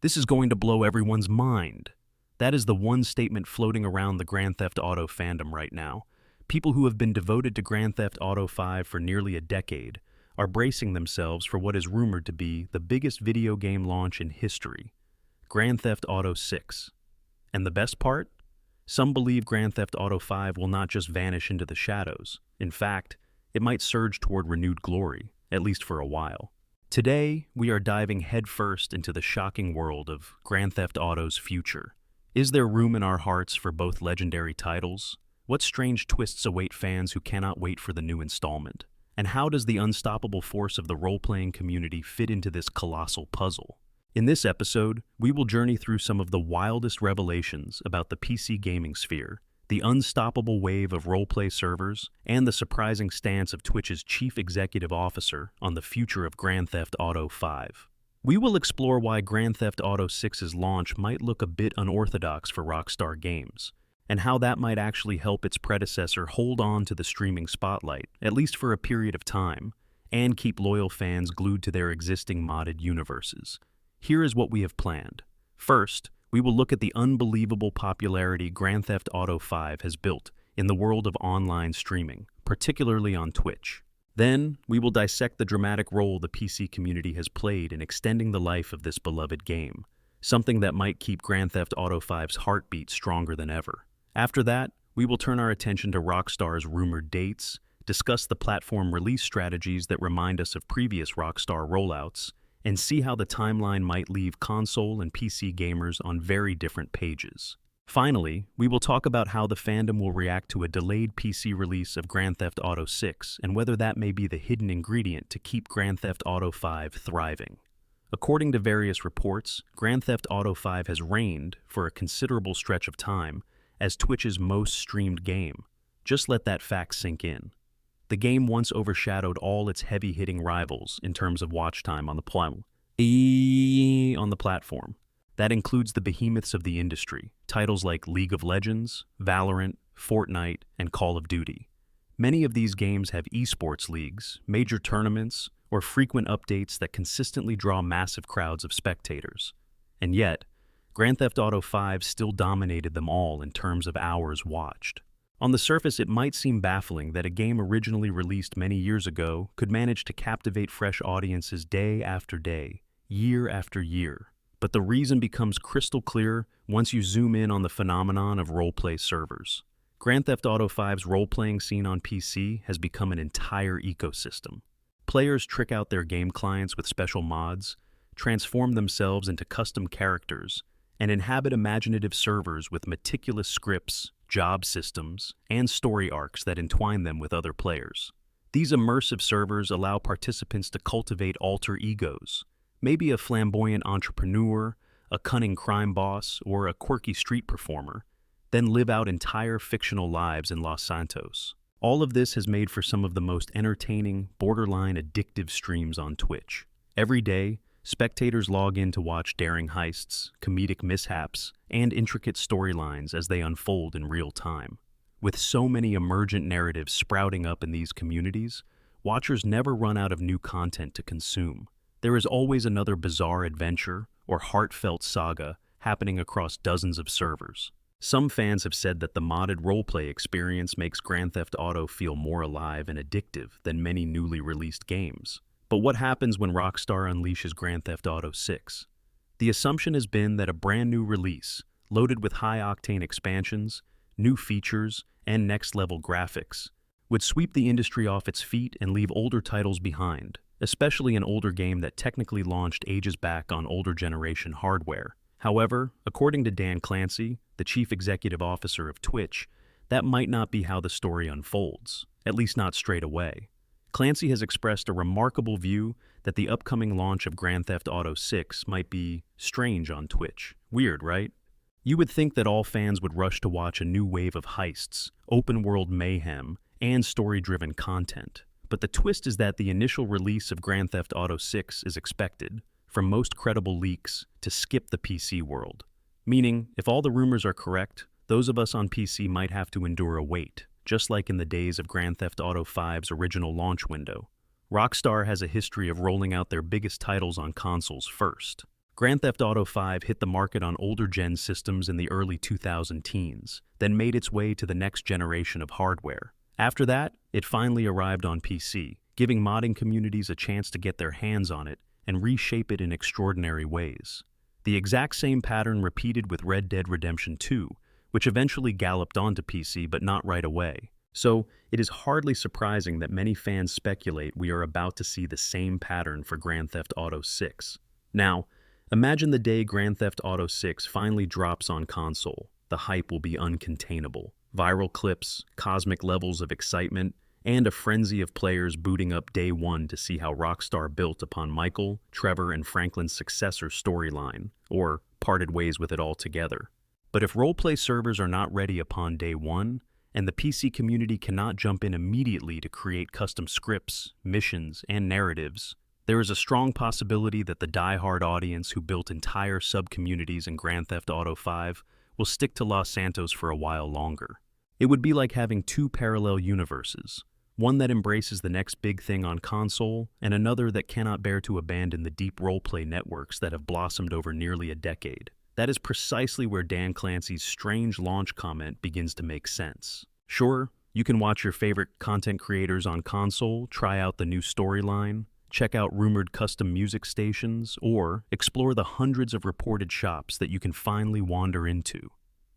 This is going to blow everyone's mind. That is the one statement floating around the Grand Theft Auto fandom right now. People who have been devoted to Grand Theft Auto 5 for nearly a decade are bracing themselves for what is rumored to be the biggest video game launch in history, Grand Theft Auto 6. And the best part? Some believe Grand Theft Auto 5 will not just vanish into the shadows. In fact, it might surge toward renewed glory, at least for a while. Today, we are diving headfirst into the shocking world of Grand Theft Auto's future. Is there room in our hearts for both legendary titles? What strange twists await fans who cannot wait for the new installment? And how does the unstoppable force of the role-playing community fit into this colossal puzzle? In this episode, we will journey through some of the wildest revelations about the PC gaming sphere, the unstoppable wave of roleplay servers, and the surprising stance of Twitch's chief executive officer on the future of Grand Theft Auto 5. We will explore why Grand Theft Auto 6's launch might look a bit unorthodox for Rockstar Games, and how that might actually help its predecessor hold on to the streaming spotlight, at least for a period of time, and keep loyal fans glued to their existing modded universes. Here is what we have planned. First, we will look at the unbelievable popularity Grand Theft Auto 5 has built in the world of online streaming, particularly on Twitch. Then, we will dissect the dramatic role the PC community has played in extending the life of this beloved game, something that might keep Grand Theft Auto 5's heartbeat stronger than ever. After that, we will turn our attention to Rockstar's rumored dates, discuss the platform release strategies that remind us of previous Rockstar rollouts, and see how the timeline might leave console and PC gamers on very different pages. Finally, we will talk about how the fandom will react to a delayed PC release of Grand Theft Auto 6 and whether that may be the hidden ingredient to keep Grand Theft Auto 5 thriving. According to various reports, Grand Theft Auto 5 has reigned, for a considerable stretch of time, as Twitch's most streamed game. Just let that fact sink in. The game once overshadowed all its heavy-hitting rivals in terms of watch time on the platform. That includes the behemoths of the industry, titles like League of Legends, Valorant, Fortnite, and Call of Duty. Many of these games have esports leagues, major tournaments, or frequent updates that consistently draw massive crowds of spectators. And yet, Grand Theft Auto 5 still dominated them all in terms of hours watched. On the surface, it might seem baffling that a game originally released many years ago could manage to captivate fresh audiences day after day, year after year. But the reason becomes crystal clear once you zoom in on the phenomenon of roleplay servers. Grand Theft Auto 5's role-playing scene on PC has become an entire ecosystem. Players trick out their game clients with special mods, transform themselves into custom characters, and inhabit imaginative servers with meticulous scripts, job systems, and story arcs that entwine them with other players. These immersive servers allow participants to cultivate alter egos, maybe a flamboyant entrepreneur, a cunning crime boss, or a quirky street performer, then live out entire fictional lives in Los Santos. All of this has made for some of the most entertaining, borderline addictive streams on Twitch. Every day, spectators log in to watch daring heists, comedic mishaps, and intricate storylines as they unfold in real time. With so many emergent narratives sprouting up in these communities, watchers never run out of new content to consume. There is always another bizarre adventure or heartfelt saga happening across dozens of servers. Some fans have said that the modded roleplay experience makes Grand Theft Auto feel more alive and addictive than many newly released games. But what happens when Rockstar unleashes Grand Theft Auto 6? The assumption has been that a brand new release, loaded with high-octane expansions, new features, and next-level graphics, would sweep the industry off its feet and leave older titles behind, especially an older game that technically launched ages back on older generation hardware. However, according to Dan Clancy, the chief executive officer of Twitch, that might not be how the story unfolds, at least not straight away. Clancy has expressed a remarkable view that the upcoming launch of Grand Theft Auto 6 might be strange on Twitch. Weird, right? You would think that all fans would rush to watch a new wave of heists, open-world mayhem, and story-driven content. But the twist is that the initial release of Grand Theft Auto 6 is expected, from most credible leaks, to skip the PC world. Meaning, if all the rumors are correct, those of us on PC might have to endure a wait, just like in the days of Grand Theft Auto 5's original launch window. Rockstar has a history of rolling out their biggest titles on consoles first. Grand Theft Auto V hit the market on older-gen systems in the early 2010s, then made its way to the next generation of hardware. After that, it finally arrived on PC, giving modding communities a chance to get their hands on it and reshape it in extraordinary ways. The exact same pattern repeated with Red Dead Redemption 2, which eventually galloped onto PC but not right away. So, it is hardly surprising that many fans speculate we are about to see the same pattern for Grand Theft Auto 6. Now, imagine the day Grand Theft Auto 6 finally drops on console. The hype will be uncontainable. Viral clips, cosmic levels of excitement, and a frenzy of players booting up day one to see how Rockstar built upon Michael, Trevor, and Franklin's successor storyline, or parted ways with it altogether. But if roleplay servers are not ready upon day one, and the PC community cannot jump in immediately to create custom scripts, missions, and narratives, there is a strong possibility that the die-hard audience who built entire sub-communities in Grand Theft Auto V will stick to Los Santos for a while longer. It would be like having two parallel universes, one that embraces the next big thing on console, and another that cannot bear to abandon the deep roleplay networks that have blossomed over nearly a decade. That is precisely where Dan Clancy's strange launch comment begins to make sense. Sure, you can watch your favorite content creators on console, try out the new storyline, check out rumored custom music stations, or explore the hundreds of reported shops that you can finally wander into.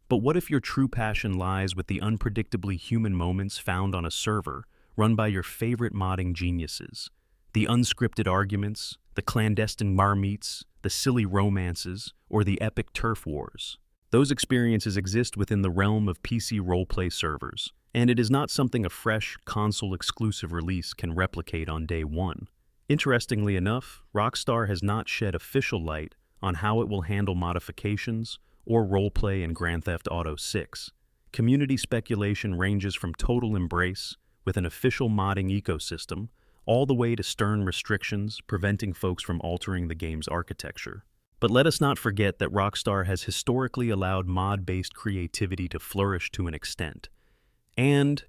But what if your true passion lies with the unpredictably human moments found on a server run by your favorite modding geniuses? The unscripted arguments, the clandestine marmites, the silly romances, or the epic turf wars. Those experiences exist within the realm of PC roleplay servers, and it is not something a fresh, console-exclusive release can replicate on day one. Interestingly enough, Rockstar has not shed official light on how it will handle modifications or roleplay in Grand Theft Auto 6. Community speculation ranges from total embrace, with an official modding ecosystem, all the way to stern restrictions preventing folks from altering the game's architecture. But let us not forget that Rockstar has historically allowed mod-based creativity to flourish to an extent. And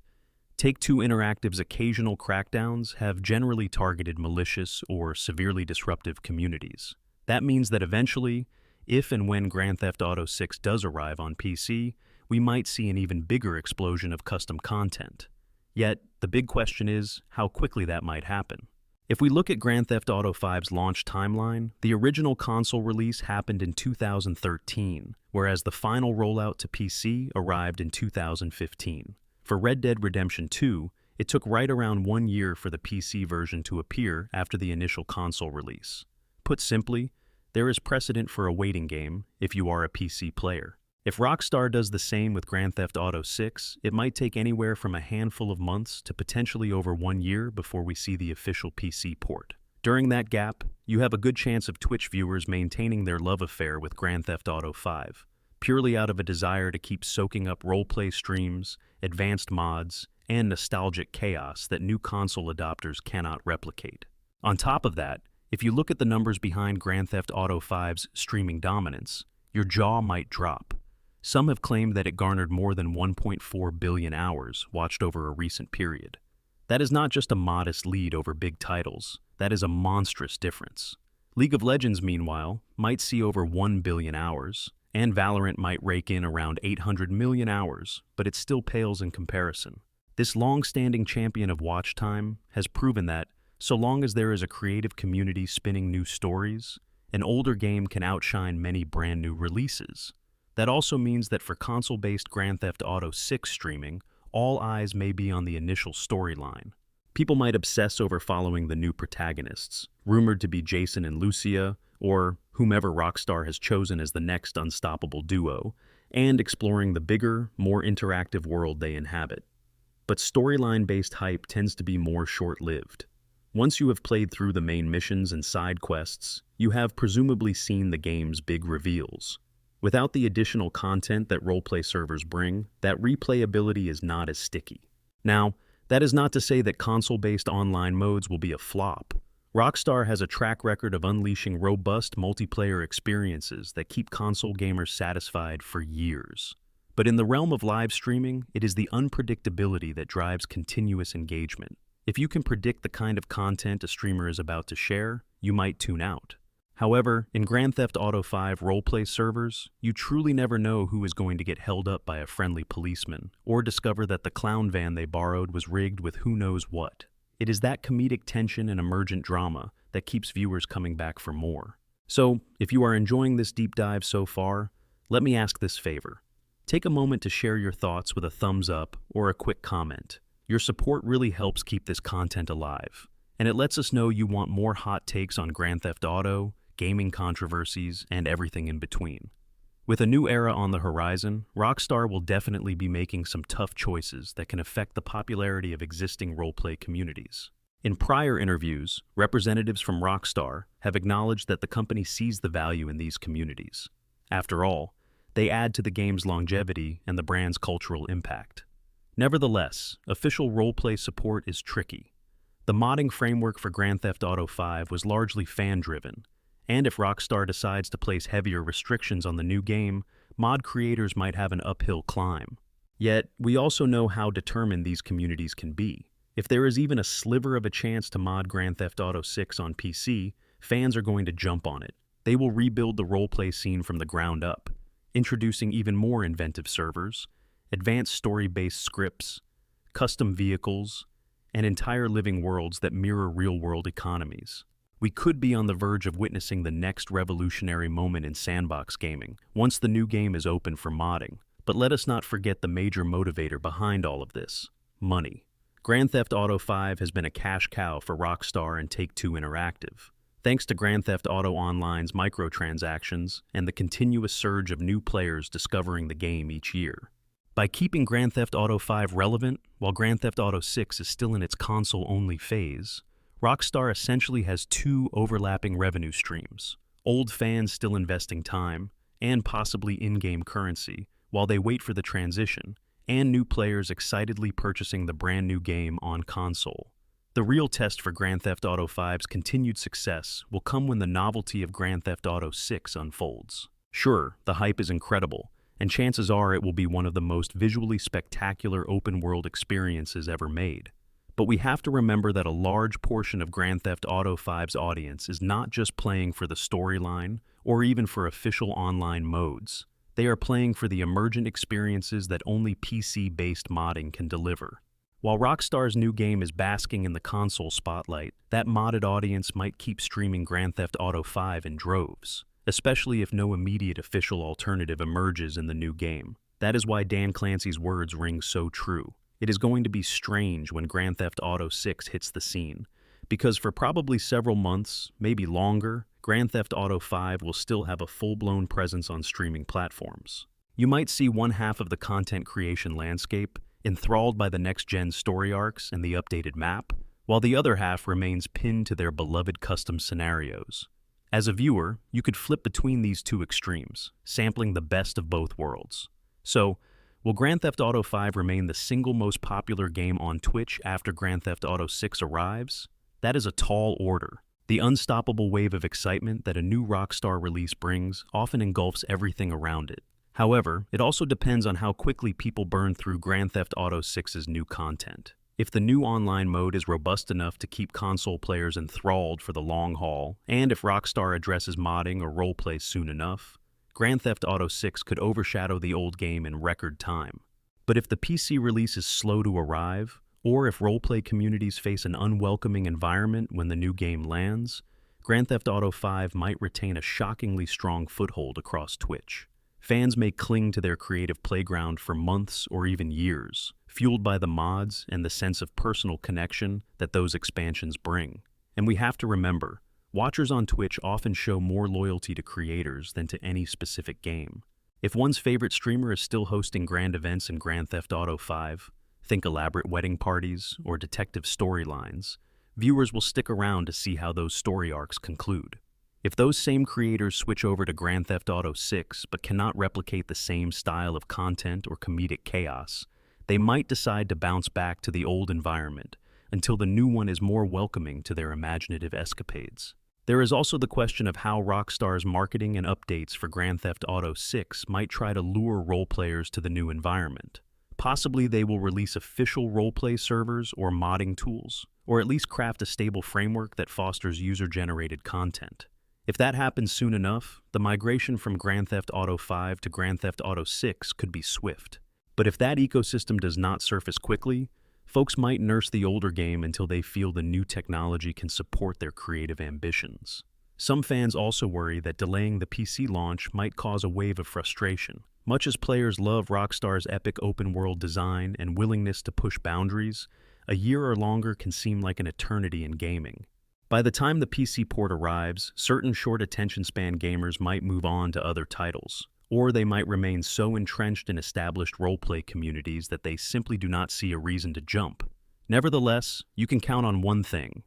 Take-Two Interactive's occasional crackdowns have generally targeted malicious or severely disruptive communities. That means that eventually, if and when Grand Theft Auto 6 does arrive on PC, we might see an even bigger explosion of custom content. Yet, the big question is how quickly that might happen. If we look at Grand Theft Auto V's launch timeline, the original console release happened in 2013, whereas the final rollout to PC arrived in 2015. For Red Dead Redemption 2, it took right around 1 year for the PC version to appear after the initial console release. Put simply, there is precedent for a waiting game if you are a PC player. If Rockstar does the same with Grand Theft Auto 6, it might take anywhere from a handful of months to potentially over 1 year before we see the official PC port. During that gap, you have a good chance of Twitch viewers maintaining their love affair with Grand Theft Auto 5, purely out of a desire to keep soaking up roleplay streams, advanced mods, and nostalgic chaos that new console adopters cannot replicate. On top of that, if you look at the numbers behind Grand Theft Auto 5's streaming dominance, your jaw might drop. Some have claimed that it garnered more than 1.4 billion hours watched over a recent period. That is not just a modest lead over big titles, that is a monstrous difference. League of Legends, meanwhile, might see over 1 billion hours, and Valorant might rake in around 800 million hours, but it still pales in comparison. This long-standing champion of watch time has proven that, so long as there is a creative community spinning new stories, an older game can outshine many brand new releases. That also means that for console-based Grand Theft Auto 6 streaming, all eyes may be on the initial storyline. People might obsess over following the new protagonists, rumored to be Jason and Lucia, or whomever Rockstar has chosen as the next unstoppable duo, and exploring the bigger, more interactive world they inhabit. But storyline-based hype tends to be more short-lived. Once you have played through the main missions and side quests, you have presumably seen the game's big reveals. Without the additional content that roleplay servers bring, that replayability is not as sticky. Now, that is not to say that console-based online modes will be a flop. Rockstar has a track record of unleashing robust multiplayer experiences that keep console gamers satisfied for years. But in the realm of live streaming, it is the unpredictability that drives continuous engagement. If you can predict the kind of content a streamer is about to share, you might tune out. However, in Grand Theft Auto 5 roleplay servers, you truly never know who is going to get held up by a friendly policeman, or discover that the clown van they borrowed was rigged with who knows what. It is that comedic tension and emergent drama that keeps viewers coming back for more. So, if you are enjoying this deep dive so far, let me ask this favor. Take a moment to share your thoughts with a thumbs up or a quick comment. Your support really helps keep this content alive, and it lets us know you want more hot takes on Grand Theft Auto, gaming controversies, and everything in between. With a new era on the horizon, Rockstar will definitely be making some tough choices that can affect the popularity of existing roleplay communities. In prior interviews, representatives from Rockstar have acknowledged that the company sees the value in these communities. After all, they add to the game's longevity and the brand's cultural impact. Nevertheless, official roleplay support is tricky. The modding framework for Grand Theft Auto 5 was largely fan-driven, and if Rockstar decides to place heavier restrictions on the new game, mod creators might have an uphill climb. Yet, we also know how determined these communities can be. If there is even a sliver of a chance to mod Grand Theft Auto 6 on PC, fans are going to jump on it. They will rebuild the roleplay scene from the ground up, introducing even more inventive servers, advanced story-based scripts, custom vehicles, and entire living worlds that mirror real-world economies. We could be on the verge of witnessing the next revolutionary moment in sandbox gaming, once the new game is open for modding. But let us not forget the major motivator behind all of this: money. Grand Theft Auto 5 has been a cash cow for Rockstar and Take-Two Interactive. Thanks to Grand Theft Auto Online's microtransactions and the continuous surge of new players discovering the game each year. By keeping Grand Theft Auto 5 relevant, while Grand Theft Auto 6 is still in its console-only phase, Rockstar essentially has two overlapping revenue streams: old fans still investing time, and possibly in-game currency, while they wait for the transition, and new players excitedly purchasing the brand new game on console. The real test for Grand Theft Auto 5's continued success will come when the novelty of Grand Theft Auto 6 unfolds. Sure, the hype is incredible, and chances are it will be one of the most visually spectacular open-world experiences ever made. But we have to remember that a large portion of Grand Theft Auto 5's audience is not just playing for the storyline or even for official online modes. They are playing for the emergent experiences that only PC-based modding can deliver. While Rockstar's new game is basking in the console spotlight, that modded audience might keep streaming Grand Theft Auto 5 in droves, especially if no immediate official alternative emerges in the new game. That is why Dan Clancy's words ring so true. It is going to be strange when Grand Theft Auto 6 hits the scene, because for probably several months, maybe longer, Grand Theft Auto 5 will still have a full-blown presence on streaming platforms. You might see one half of the content creation landscape, enthralled by the next-gen story arcs and the updated map, while the other half remains pinned to their beloved custom scenarios. As a viewer, you could flip between these two extremes, sampling the best of both worlds. So, will Grand Theft Auto 5 remain the single most popular game on Twitch after Grand Theft Auto 6 arrives? That is a tall order. The unstoppable wave of excitement that a new Rockstar release brings often engulfs everything around it. However, it also depends on how quickly people burn through Grand Theft Auto 6's new content. If the new online mode is robust enough to keep console players enthralled for the long haul, and if Rockstar addresses modding or roleplay soon enough, Grand Theft Auto 6 could overshadow the old game in record time. But if the PC release is slow to arrive, or if roleplay communities face an unwelcoming environment when the new game lands, Grand Theft Auto 5 might retain a shockingly strong foothold across Twitch. Fans may cling to their creative playground for months or even years, fueled by the mods and the sense of personal connection that those expansions bring. And we have to remember, watchers on Twitch often show more loyalty to creators than to any specific game. If one's favorite streamer is still hosting grand events in Grand Theft Auto 5, think elaborate wedding parties or detective storylines, viewers will stick around to see how those story arcs conclude. If those same creators switch over to Grand Theft Auto 6 but cannot replicate the same style of content or comedic chaos, they might decide to bounce back to the old environment until the new one is more welcoming to their imaginative escapades. There is also the question of how Rockstar's marketing and updates for Grand Theft Auto 6 might try to lure role players to the new environment. Possibly they will release official roleplay servers or modding tools, or at least craft a stable framework that fosters user-generated content. If that happens soon enough, the migration from Grand Theft Auto 5 to Grand Theft Auto 6 could be swift. But if that ecosystem does not surface quickly, folks might nurse the older game until they feel the new technology can support their creative ambitions. Some fans also worry that delaying the PC launch might cause a wave of frustration. Much as players love Rockstar's epic open-world design and willingness to push boundaries, a year or longer can seem like an eternity in gaming. By the time the PC port arrives, certain short attention span gamers might move on to other titles, or they might remain so entrenched in established roleplay communities that they simply do not see a reason to jump. Nevertheless, you can count on one thing.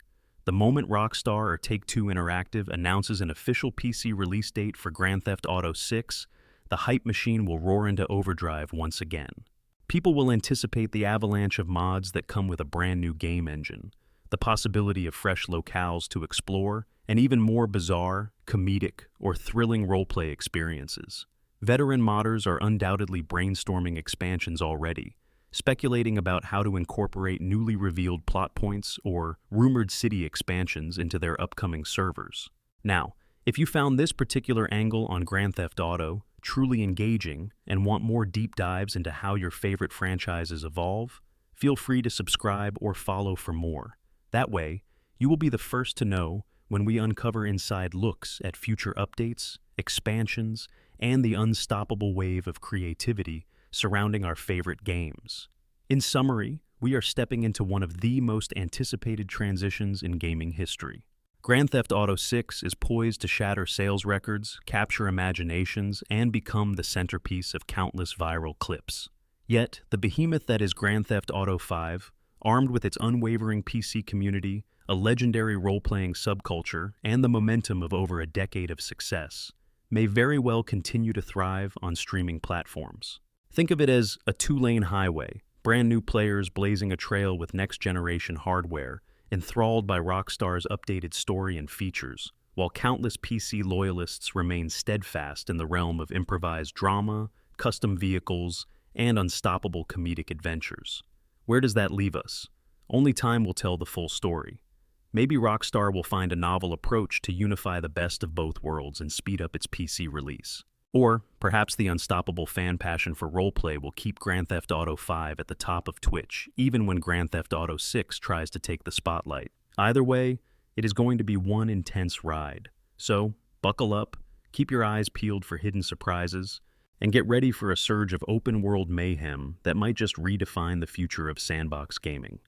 The moment Rockstar or Take-Two Interactive announces an official PC release date for Grand Theft Auto 6, the hype machine will roar into overdrive once again. People will anticipate the avalanche of mods that come with a brand new game engine, the possibility of fresh locales to explore, and even more bizarre, comedic, or thrilling roleplay experiences. Veteran modders are undoubtedly brainstorming expansions already, speculating about how to incorporate newly revealed plot points or rumored city expansions into their upcoming servers. Now, if you found this particular angle on Grand Theft Auto truly engaging and want more deep dives into how your favorite franchises evolve, feel free to subscribe or follow for more. That way, you will be the first to know when we uncover inside looks at future updates, expansions, and the unstoppable wave of creativity surrounding our favorite games. In summary, we are stepping into one of the most anticipated transitions in gaming history. Grand Theft Auto 6 is poised to shatter sales records, capture imaginations, and become the centerpiece of countless viral clips. Yet, the behemoth that is Grand Theft Auto 5, armed with its unwavering PC community, a legendary role-playing subculture, and the momentum of over a decade of success, may very well continue to thrive on streaming platforms. Think of it as a two-lane highway, brand new players blazing a trail with next-generation hardware, enthralled by Rockstar's updated story and features, while countless PC loyalists remain steadfast in the realm of improvised drama, custom vehicles, and unstoppable comedic adventures. Where does that leave us? Only time will tell the full story. Maybe Rockstar will find a novel approach to unify the best of both worlds and speed up its PC release. Or perhaps the unstoppable fan passion for roleplay will keep Grand Theft Auto 5 at the top of Twitch, even when Grand Theft Auto 6 tries to take the spotlight. Either way, it is going to be one intense ride. So, buckle up, keep your eyes peeled for hidden surprises, and get ready for a surge of open-world mayhem that might just redefine the future of sandbox gaming.